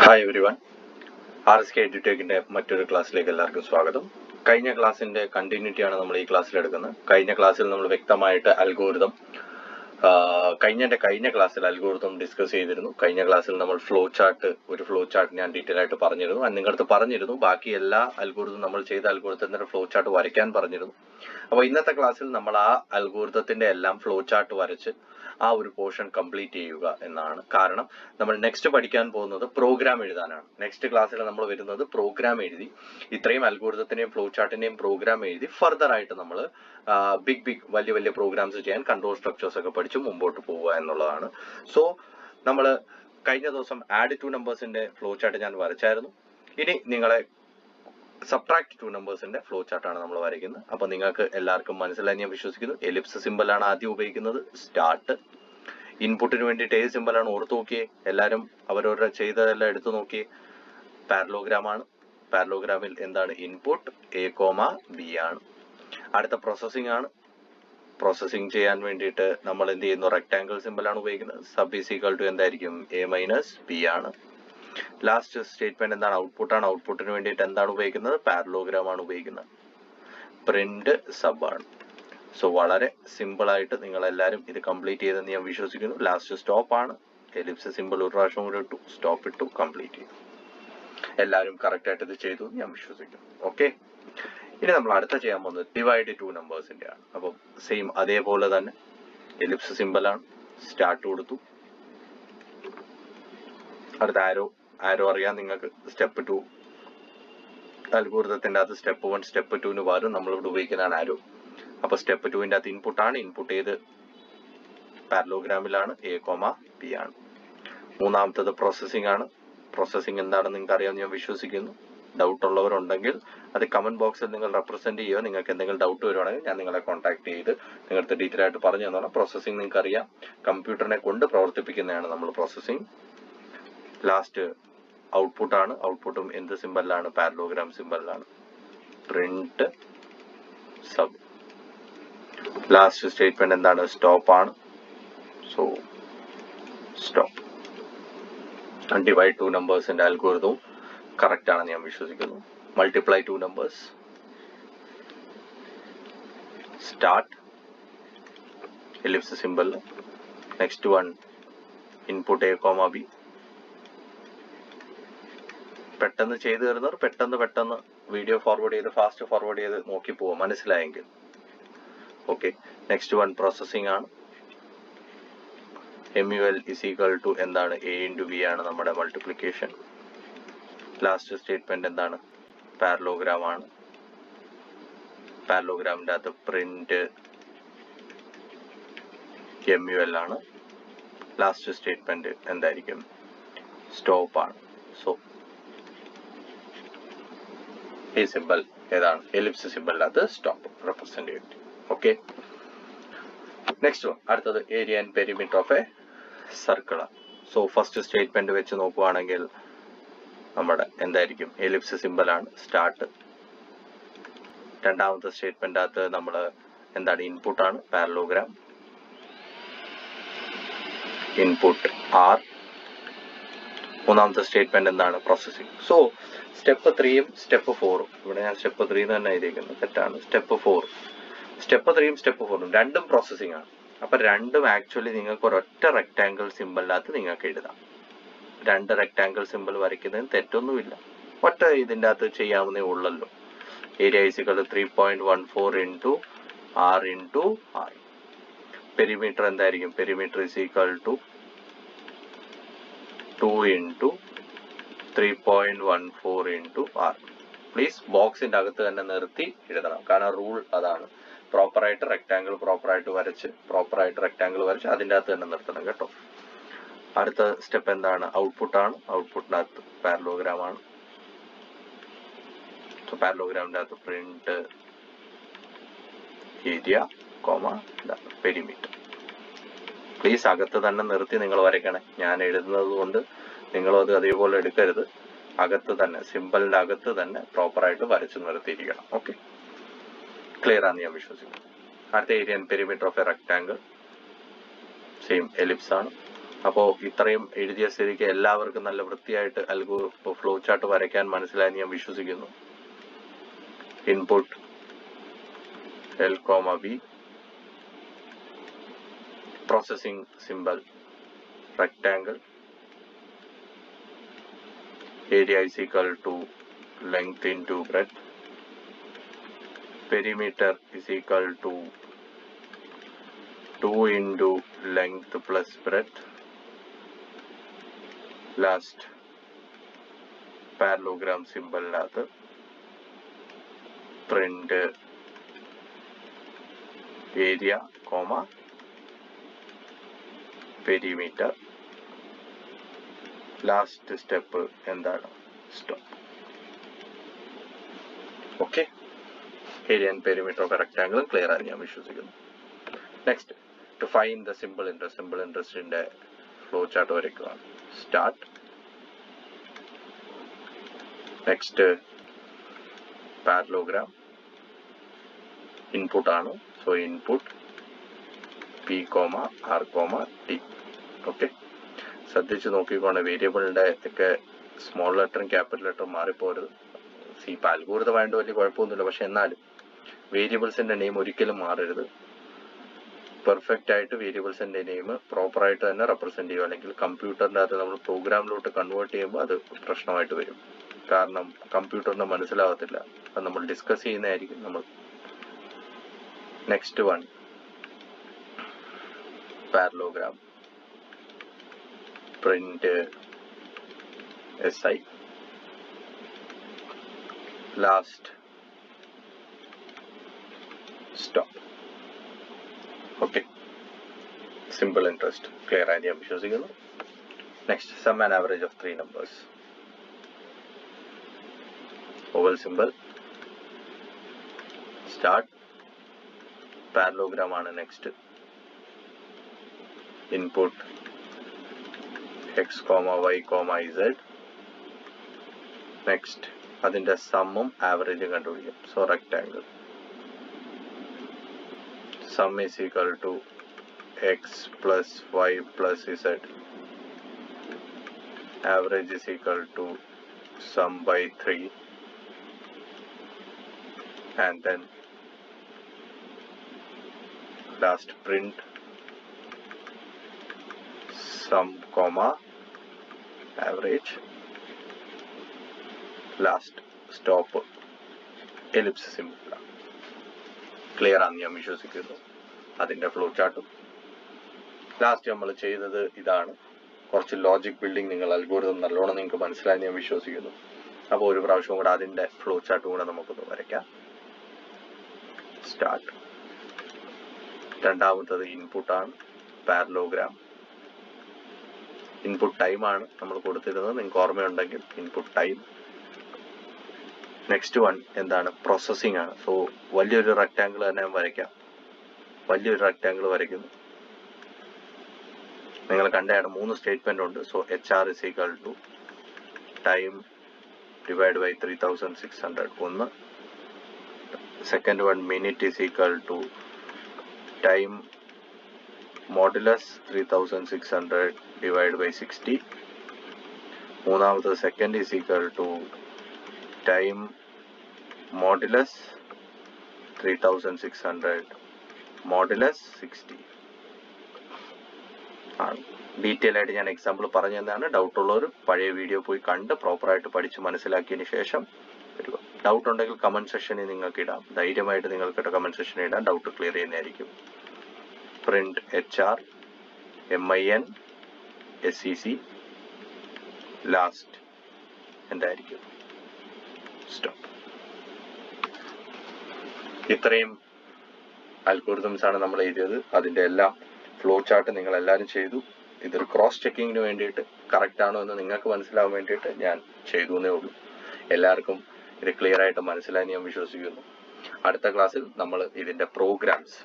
Hi everyone, RSK എഡ്യൂടെക്കിന്റെ മറ്റൊരു ക്ലാസ്സിലേക്ക് എല്ലാവർക്കും സ്വാഗതം. കഴിഞ്ഞ ക്ലാസ്സിന്റെ കണ്ടിന്യൂറ്റിയാണ് നമ്മൾ ഈ ക്ലാസ്സിൽ എടുക്കുന്നത്. കഴിഞ്ഞ ക്ലാസ്സിൽ നമ്മൾ വ്യക്തമായിട്ട് അൽഗോരിതം കഴിഞ്ഞ ക്ലാസ്സിൽ അൽഗോരിതം ഡിസ്കസ് ചെയ്തിരുന്നു. കഴിഞ്ഞ ക്ലാസ്സിൽ നമ്മൾ ഫ്ലോ ചാർട്ട് ഞാൻ ഡീറ്റെയിൽ ആയിട്ട് പറഞ്ഞിരുന്നു. നിങ്ങളടുത്ത് പറഞ്ഞിരുന്നു ബാക്കി എല്ലാ അൽഗോരിതം നമ്മൾ ചെയ്ത അൽഗോരിതത്തിന്റെ ഫ്ലോ ചാർട്ട് വരയ്ക്കാൻ പറഞ്ഞിരുന്നു. അപ്പോൾ ഇന്നത്തെ ക്ലാസ്സിൽ നമ്മൾ ആ അൽഗോരിതത്തിന്റെ എല്ലാം ഫ്ലോ ചാർട്ട് വരച്ച് ആ ഒരു പോർഷൻ കംപ്ലീറ്റ് ചെയ്യുക എന്നാണ്. കാരണം നമ്മൾ നെക്സ്റ്റ് പഠിക്കാൻ പോകുന്നത് പ്രോഗ്രാം എഴുതാനാണ്. നെക്സ്റ്റ് ക്ലാസ്സിൽ നമ്മൾ വരുന്നത് പ്രോഗ്രാം എഴുതി ഇത്രയും അൽഗോരിതത്തിന്റെയും ഫ്ലോ ചാർട്ടിന്റെയും പ്രോഗ്രാം എഴുതി ഫർദർ ആയിട്ട് നമ്മൾ വലിയ പ്രോഗ്രാംസ് ചെയ്യാൻ കൺട്രോൾ സ്ട്രക്ചേഴ്സ് ഒക്കെ പഠിച്ച് മുമ്പോട്ട് പോവുക എന്നുള്ളതാണ്. സോ നമ്മൾ കഴിഞ്ഞ ദിവസം ആഡ് ടു നമ്പേഴ്സിന്റെ ഫ്ലോ ചാർട്ട് ഞാൻ വരച്ചായിരുന്നു. ഇനി നിങ്ങളെ സബ്ട്രാക്ട് ടു നമ്പേഴ്സിന്റെ ഫ്ലോ ചാർട്ടാണ് നമ്മൾ വരയ്ക്കുന്നത്. അപ്പൊ നിങ്ങൾക്ക് എല്ലാവർക്കും മനസ്സിലായി ഞാൻ വിശ്വസിക്കുന്നു. എലിപ്സ് സിമ്പിൾ ആണ് ആദ്യം ഉപയോഗിക്കുന്നത്. സ്റ്റാർട്ട് ഇൻപുട്ടിന് വേണ്ടിയിട്ട് ഏത് സിമ്പിൾ ആണ് ഓർത്ത് നോക്കിയേ. എല്ലാവരും അവരവരുടെ ചെയ്തതെല്ലാം എടുത്തു നോക്കിയേ. പാരലോഗ്രാം ആണ്. പാരലോഗ്രാമിൽ എന്താണ് ഇൻപുട്ട്? A, B ആണ്. അടുത്ത പ്രോസസ്സിംഗ് ആണ്. പ്രോസസ്സിംഗ് ചെയ്യാൻ വേണ്ടിയിട്ട് നമ്മൾ എന്ത് ചെയ്യുന്നു? റെക്ടാംഗിൾ സിമ്പിൾ ആണ് ഉപയോഗിക്കുന്നത്. സബ് ഈസ് ഈക്വൽ ടു എന്തായിരിക്കും? A-B ആണ്. ലാസ്റ്റ് സ്റ്റേറ്റ്മെന്റ് എന്താണ്? ഔട്ട്പുട്ട് ആണ്. ഔട്ട്പുട്ടിന് വേണ്ടിയിട്ട് എന്താണ് ഉപയോഗിക്കുന്നത്? പാരലോഗ്രാം ആണ് ഉപയോഗിക്കുന്നത്. പ്രിന്റ് സബ് ആണ്. സോ വളരെ സിമ്പിൾ ആയിട്ട് നിങ്ങൾ എല്ലാവരും ഇത് കംപ്ലീറ്റ് ചെയ്തെന്ന് ഞാൻ വിശ്വസിക്കുന്നു. ലാസ്റ്റ് സ്റ്റോപ്പ് ആണ്. എലിപ്സ് സിമ്പിൾ ഒരു പ്രാവശ്യം കൂടെ ഇട്ടു, സ്റ്റോപ്പ് ഇട്ടു, കംപ്ലീറ്റ് ചെയ്തു. എല്ലാവരും കറക്റ്റ് ആയിട്ട് ഇത് ചെയ്തു ഞാൻ വിശ്വസിക്കുന്നു. ഓക്കെ, ഇനി നമ്മൾ അടുത്ത ചെയ്യാൻ പോകുന്നത് ഡിവൈഡ് ടു നമ്പേഴ്സിന്റെ ആണ്. അപ്പം സെയിം അതേപോലെ തന്നെ എലിപ്സ് സിമ്പിൾ ആണ്. സ്റ്റാർട്ട് കൊടുത്തു. അടുത്ത ആരോ അറിയാം നിങ്ങൾക്ക്. സ്റ്റെപ്പ് 2 അൽഗോരിതത്തിന്റെ അകത്ത് സ്റ്റെപ്പ് 1 സ്റ്റെപ്പ് 2 പകരം നമ്മളിവിടെ ഉപയോഗിക്കുന്നതാണ് ആരോ. അപ്പൊ സ്റ്റെപ്പ് 2ന്റെ അകത്ത് ഇൻപുട്ട് ആണ്. ഇൻപുട്ട് ഏത് പാരലോഗ്രാമിലാണ്? A, B ആണ്. മൂന്നാമത്തത് പ്രോസസ്സിംഗ് ആണ്. പ്രോസസ്സിംഗ് എന്താണെന്ന് നിങ്ങൾക്ക് അറിയാമെന്ന് ഞാൻ വിശ്വസിക്കുന്നു. ഡൗട്ട് ഉള്ളവരുണ്ടെങ്കിൽ അത് കമന്റ് ബോക്സിൽ നിങ്ങൾ റെപ്രസെന്റ് ചെയ്യുക. നിങ്ങൾക്ക് എന്തെങ്കിലും ഡൗട്ട് വരുവാണെങ്കിൽ ഞാൻ നിങ്ങളെ കോൺടാക്ട് ചെയ്ത് നിങ്ങൾക്ക് ഡീറ്റെയിൽ ആയിട്ട് പറഞ്ഞു തന്നോളാം. പ്രോസസ്സിംഗ് നിങ്ങൾക്ക് അറിയാം, കമ്പ്യൂട്ടറിനെ കൊണ്ട് പ്രവർത്തിപ്പിക്കുന്നതാണ് നമ്മൾ പ്രോസസ്സിംഗ്. ലാസ്റ്റ് ഔട്ട്പുട്ട് ആണ്. ഔട്ട്പുട്ടും എന്ത് സിമ്പലിലാണ്? പാരലോഗ്രാം സിമ്പലിലാണ്. Print sub. ലാസ്റ്റ് സ്റ്റേറ്റ്മെന്റ് എന്താണ്? സ്റ്റോപ്പ് ആണ്. So stop. ഡിവൈഡ് ടു നമ്പേഴ്സിന്റെ അൽഗോരിതവും കറക്റ്റ് ആണെന്ന് ഞാൻ വിശ്വസിക്കുന്നു. Multiply two numbers. Start ellipse symbol. Next one input A, B. പെട്ടെന്ന് ചെയ്തു തരുന്നവർ പെട്ടെന്ന് വീഡിയോ ഫോർവേഡ് ചെയ്ത് ഫാസ്റ്റ് ഫോർവേഡ് ചെയ്ത് നോക്കി പോവാം, മനസ്സിലായെങ്കിൽ. ഓക്കെ, നെക്സ്റ്റ് വൺ പ്രോസസ്സിംഗ് ആണ്. MUL is equal to എന്താണ്? A into B ആണ് നമ്മുടെ മൾട്ടിപ്ലിക്കേഷൻ. ലാസ്റ്റ് സ്റ്റേറ്റ്മെന്റ് എന്താണ്? പാരലോഗ്രാം ആണ്. പാരലോഗ്രാമിന്റെ അകത്ത് പ്രിന്റ് MUL ആണ്. ലാസ്റ്റ് സ്റ്റേറ്റ്മെന്റ് എന്തായിരിക്കും? സ്റ്റോപ്പ് ആണ്. സോ ഈ സിമ്പിൾ ഏതാണ്? എലിപ്സ് സിമ്പിളിനകത്ത് സ്റ്റോപ്പ് റെപ്രസെന്റ് ചെയ്യും. ഓക്കെ, നെക്സ്റ്റ് വൺ അടുത്തത് area and perimeter of A circle. So first statement വെച്ച് നോക്കുവാണെങ്കിൽ നമ്മുടെ എന്തായിരിക്കും? എലിപ്സ് സിമ്പിൾ ആണ്. സ്റ്റാർട്ട്. രണ്ടാമത്തെ സ്റ്റേറ്റ്മെന്റ് അകത്ത് നമ്മൾ എന്താണ്? ഇൻപുട്ട് ആണ്. പാരലോഗ്രാം. Input R. മൂന്നാമത്തെ സ്റ്റേറ്റ്മെന്റ് എന്താണ്? പ്രോസസ്സിംഗ്. സോ സ്റ്റെപ്പ് 3യും സ്റ്റെപ്പ് 4ഉം ഇവിടെ ഞാൻ സ്റ്റെപ്പ് 3 തന്നെ എഴുതിയിരിക്കുന്നത്, തെറ്റാണ്. സ്റ്റെപ്പ് 3യും സ്റ്റെപ്പ് 4ഉം രണ്ടും പ്രോസസ്സിംഗ് ആണ്. അപ്പൊ രണ്ടും ആക്ച്വലി നിങ്ങൾക്ക് ഒരൊറ്റ റെക്ടാംഗിൾ സിമ്പിളിനകത്ത് നിങ്ങൾക്ക് എഴുതാം. രണ്ട് റെക്ടാംഗിൾ സിമ്പിൾ വരയ്ക്കുന്നതിന് തെറ്റൊന്നുമില്ല. ഒറ്റ ഇതിൻ്റെ അകത്ത് ചെയ്യാവുന്നേ ഉള്ളല്ലോ. Area is equal to 3.14 into R into R. Perimeter എന്തായിരിക്കും? Perimeter is equal to 2 into 3.14 into R. Please ബോക്സിന്റെ അകത്ത് തന്നെ നിർത്തി എഴുതണം, കാരണം റൂൾ അതാണ്. പ്രോപ്പറായിട്ട് റെക്ടാംഗിൾ പ്രോപ്പറായിട്ട് വരച്ച് അതിൻ്റെ അകത്ത് തന്നെ നിർത്തണം കേട്ടോ. അടുത്ത സ്റ്റെപ്പ് എന്താണ്? ഔട്ട്പുട്ട് ആണ്. ഔട്ട്പുട്ടിനകത്ത് പാരലോഗ്രാം ആണ്. പാരലോഗ്രാമിന്റെ അകത്ത് പ്രിന്റ് ഏരിയ, പെരിമീറ്റർ. പ്ലീസ് അകത്ത് തന്നെ നിർത്തി നിങ്ങൾ വരയ്ക്കണേ. ഞാൻ എഴുതുന്നത് കൊണ്ട് നിങ്ങളും അത് അതേപോലെ എടുക്കരുത്. അകത്ത് തന്നെ, സിമ്പിളിന്റെ അകത്ത് തന്നെ പ്രോപ്പറായിട്ട് വരച്ച് നിർത്തിയിരിക്കണം. ഓക്കെ, ക്ലിയർ ആണെന്ന് ഞാൻ വിശ്വസിക്കുന്നു. അടുത്ത area and perimeter of A rectangle. Same ellipse ആണ്. അപ്പോൾ ഇത്രയും എഴുതിയ സ്ഥിതിക്ക് എല്ലാവർക്കും നല്ല വൃത്തിയായിട്ട് ഫ്ലോ ചാർട്ട് വരയ്ക്കാൻ മനസ്സിലായെന്ന് ഞാൻ വിശ്വസിക്കുന്നു. Input L, B, processing symbol rectangle, area is equal to length into breadth, perimeter is equal to 2 into length plus breadth, last parallelogram symbol nathu print area, perimeter, last step endana stop. Okay, area and perimeter of a rectangle clear aanu njan vishwasikkunnu. Next, to find the simple interest inde flow chart varakkuva. Start. Next, parallelogram input aanu, so input P, R, T. Okay, ശ്രദ്ധിച്ച് നോക്കിക്കോണേ, വേരിയബിളിൻ്റെ ഒക്കെ small ലെറ്ററും capital ലെറ്ററും മാറിപ്പോരുത്. ഇപ്പം അൽഗോരിതമായിട്ട് വലിയ കുഴപ്പമൊന്നുമില്ല, പക്ഷെ എന്നാലും വേരിയബിൾസിൻ്റെ name ഒരിക്കലും മാറരുത്. Perfect ആയിട്ട് വേരിയബിൾസിൻ്റെ നെയിം പ്രോപ്പറായിട്ട് തന്നെ റെപ്രസെൻറ്റ് ചെയ്യുക. അല്ലെങ്കിൽ കമ്പ്യൂട്ടറിൻ്റെ അകത്ത് നമ്മൾ പ്രോഗ്രാമിലോട്ട് കൺവേർട്ട് ചെയ്യുമ്പോൾ അത് പ്രശ്നമായിട്ട് വരും. കാരണം കമ്പ്യൂട്ടറിന് മനസ്സിലാവത്തില്ല. അത് നമ്മൾ ഡിസ്കസ് ചെയ്യുന്നതായിരിക്കും നമ്മൾ. Next one, parallelogram, print SI, last stop. Okay, simple interest clear ആയി ഞാൻ വിശ്വസിക്കുന്നു. Next, sum and average of 3 numbers. Oval symbol, start, parallelogram ആണ് next. Input x, y, z. Next, അതിന്റെ സമ്മും ആവറേജും കണ്ടുപിടിക്കും. So rectangle, sum is equal to x plus y plus z. Average is equal to sum by 3. And then last print sum, average, last stop, ellipse symbol. Clear ആണെന്ന് ഞാൻ വിശ്വസിക്കുന്നു. അതിൻ്റെ flow ചാർട്ടും last നമ്മൾ ചെയ്തത് ഇതാണ്. കുറച്ച് ലോജിക് ബിൽഡിംഗ്, നിങ്ങൾ algorithm നല്ലോണം നിങ്ങൾക്ക് മനസ്സിലായെന്ന് ഞാൻ വിശ്വസിക്കുന്നു. അപ്പോൾ ഒരു പ്രാവശ്യം കൂടെ അതിൻ്റെ ഫ്ലോ ചാർട്ടും കൂടെ നമുക്കൊന്ന് വരയ്ക്കാം. സ്റ്റാർട്ട്. രണ്ടാമത്തത് ഇൻപുട്ടാണ്, പാരലോഗ്രാം. ഇൻപുട്ട് ടൈമാണ് നമ്മൾ കൊടുത്തിരുന്നത്, നിങ്ങൾക്ക് ഓർമ്മയുണ്ടെങ്കിൽ ഇൻപുട്ട് ടൈം. നെക്സ്റ്റ് വൺ എന്താണ്? പ്രോസസ്സിംഗ് ആണ്. സോ വലിയൊരു റെക്ടാങ്കിൾ തന്നെ വരയ്ക്കാം. വലിയൊരു റെക്ടാങ്കിൾ വരയ്ക്കുന്നു. നിങ്ങൾ കണ്ടതാണ് 3 സ്റ്റേറ്റ്മെന്റ് ഉണ്ട്. So HR is equal to time divided by 3600 1. Second one, minute is equal to time modulus 3600 divided by 60. മൂന്നാമത് second is equal to time modulus 3600 modulus 60 ആണ്. ഡീറ്റെയിൽ ആയിട്ട് ഞാൻ എക്സാമ്പിൾ പറഞ്ഞു തന്നതാണ്. ഡൗട്ട് ഉള്ളവർ പഴയ വീഡിയോ പോയി കണ്ട് പ്രോപ്പറായിട്ട് പഠിച്ച് മനസ്സിലാക്കിയതിന് ശേഷം വരിക. ഡൗട്ട് ഉണ്ടെങ്കിൽ കമന്റ് സെക്ഷനിൽ നിങ്ങൾക്ക് ഇടാം. ധൈര്യമായിട്ട് നിങ്ങൾക്ക് കമന്റ് സെക്ഷനിൽ ഇടാം. ഡൗട്ട് ക്ലിയർ ചെയ്യുന്നതായിരിക്കും. Print HR MIN SEC last എന്തായിരിക്കും? സ്റ്റോപ്പ്. ഇത്രയും അൽഗോരിതംസ് ആണ് നമ്മൾ എഴുതിയത്. അതിൻ്റെ എല്ലാം ഫ്ലോ ചാർട്ട് നിങ്ങൾ എല്ലാവരും ചെയ്തു. ഇതൊരു ക്രോസ് ചെക്കിങ്ങിന് വേണ്ടിയിട്ട് കറക്റ്റ് ആണോ എന്ന് നിങ്ങൾക്ക് മനസ്സിലാവാൻ വേണ്ടിയിട്ട് ഞാൻ ചെയ്തു എന്നേ ഉള്ളൂ. എല്ലാവർക്കും ഇത് ക്ലിയർ ആയിട്ട് മനസ്സിലായി ഞാൻ വിശ്വസിക്കുന്നു. അടുത്ത ക്ലാസ്സിൽ നമ്മൾ ഇതിൻ്റെ പ്രോഗ്രാംസ്,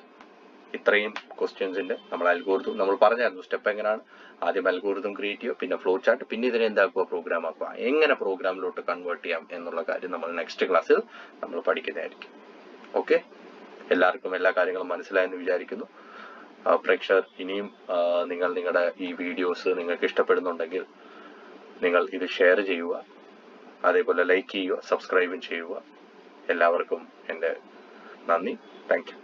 ഇത്രയും ക്വസ്റ്റ്യൻസിൻ്റെ നമ്മൾ അൽഗോരിതം നമ്മൾ പറഞ്ഞായിരുന്നു സ്റ്റെപ്പ് എങ്ങനെയാണ്. ആദ്യം അൽഗോരിതം ക്രിയേറ്റ് ചെയ്യുക, പിന്നെ ഫ്ലോ ചാർട്ട്, പിന്നെ ഇതിനെ എന്താക്കുക? പ്രോഗ്രാം ആക്കുക. എങ്ങനെ പ്രോഗ്രാമിലോട്ട് കൺവേർട്ട് ചെയ്യാം എന്നുള്ള കാര്യം നമ്മൾ നെക്സ്റ്റ് ക്ലാസ്സിൽ നമ്മൾ പഠിക്കുന്നതായിരിക്കും. ഓക്കെ, എല്ലാവർക്കും എല്ലാ കാര്യങ്ങളും മനസ്സിലായെന്ന് വിചാരിക്കുന്നു. പ്രേക്ഷകർ ഇനിയും നിങ്ങൾ നിങ്ങളുടെ ഈ വീഡിയോസ് നിങ്ങൾക്ക് ഇഷ്ടപ്പെടുന്നുണ്ടെങ്കിൽ നിങ്ങൾ ഇത് ഷെയർ ചെയ്യുക, അതേപോലെ ലൈക്ക് ചെയ്യുക, സബ്സ്ക്രൈബും ചെയ്യുക. എല്ലാവർക്കും എൻ്റെ നന്ദി. Thank you.